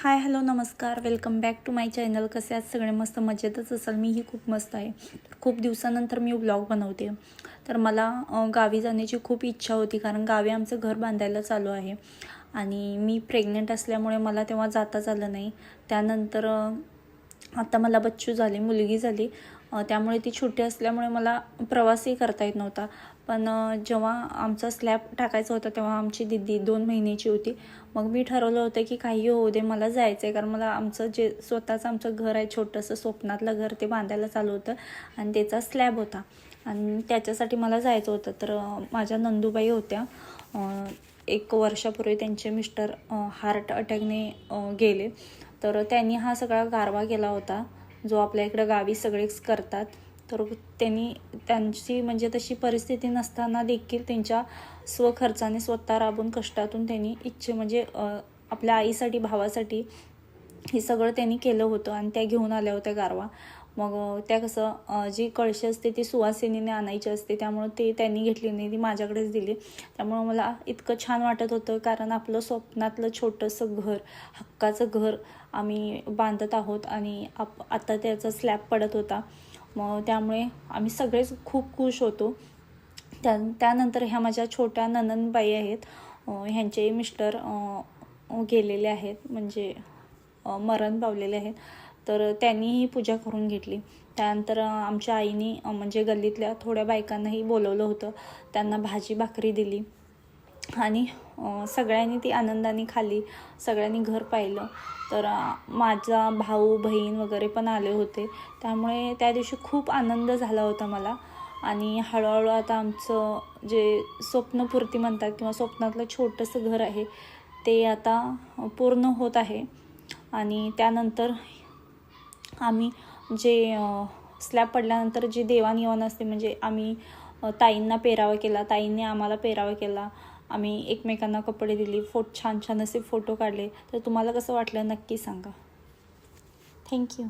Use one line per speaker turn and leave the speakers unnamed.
हाय hello नमस्कार, welcome back to my channel. कसे आज सगळे मस्त मजेतच असाल. मीही खूप मस्त आहे. खूप दिवसानंतर मी व्लॉग बनवते. तर मला गावी जाण्याची खूप इच्छा होती, कारण गावी आमचं घर बांधायला चालू आहे आणि मी प्रेग्नंट असल्यामुळे मला तेव्हा जाताच आलं नाही. त्यानंतर आता मला बच्चू झाले, मुलगी झाली, त्यामुळे ती छोटी असल्यामुळे मला प्रवासही करता येत नव्हता. पण जेव्हा आमचा स्लॅब टाकायचा होता तेव्हा आमची दीदी 2 महिन्याची होती. मग मी ठरवलं होतं की काही होऊ दे, मला जायचं आहे, कारण मला आमचं जे स्वतःचं आमचं घर आहे, छोटंसं स्वप्नातलं घर, ते बांधायला चालू होतं आणि त्याचा स्लॅब होता आणि त्याच्यासाठी मला जायचं होतं. तर माझ्या नंदूबाई होत्या. 1 वर्षापूर्वी त्यांचे मिस्टर हार्ट अटॅकने गेले. तर त्यांनी हा सगळा गारवा केला होता, जो आपल्या इकडं गावी सगळेच करतात. तर त्यांची म्हणजे तशी परिस्थिती नसताना देखील त्यांच्या स्वखर्चाने स्वतः राबून कष्टातून त्यांनी म्हणजे आपल्या आईसाठी, भावासाठी हे सगळं त्यांनी केलं होतं आणि त्या घेऊन आल्या होत्या गारवा. मग त्या कसं जी कळशी असते ती सुवासिनीने आणायची असते, त्यामुळं ते त्यांनी घेतली नाही, ती माझ्याकडेच दिली. त्यामुळं मला इतकं छान वाटत होतं, कारण आपलं स्वप्नातलं छोटंसं घर, हक्काचं घर आम्ही बांधत आहोत आणि आता त्याचा स्लॅब पडत होता. मग त्यामुळे आम्ही सगळेच खूप खुश होतो. त्यानंतर ह्या माझ्या छोट्या नणंदबाई आहेत. ह्यांचे मिस्टर गेलेले आहेत, म्हणजे मरण पावलेले आहेत. तर त्यांनीही पूजा करून घेतली. त्यानंतर आमच्या आईने म्हणजे गल्लीतल्या थोड्या बायकांनाही बोलवलं होतं, त्यांना भाजी भाकरी दिली आणि सगळ्यांनी ती आनंदाने खाल्ली. सगळ्यांनी घर पाहिलं. तर माझा भाऊ बहीण वगैरे पण आले होते, त्यामुळे त्या दिवशी खूप आनंद झाला होता मला. आणि हळूहळू आता आमचं जे स्वप्नपूर्ती म्हणतात किंवा स्वप्नातलं छोटंसं घर आहे ते आता पूर्ण होत आहे. आणि त्यानंतर आम्ही जे स्लॅब पडल्यानंतर जी देवाणघेवाण असते, म्हणजे आम्ही ताईंना पेरावा केला, ताईंनी आम्हाला पेरावा केला, आम्ही एकमेकांना कपडे दिली, छान छान असे फोटो काढले. तर तुम्हाला कसं वाटलं नक्की सांगा. थँक्यू.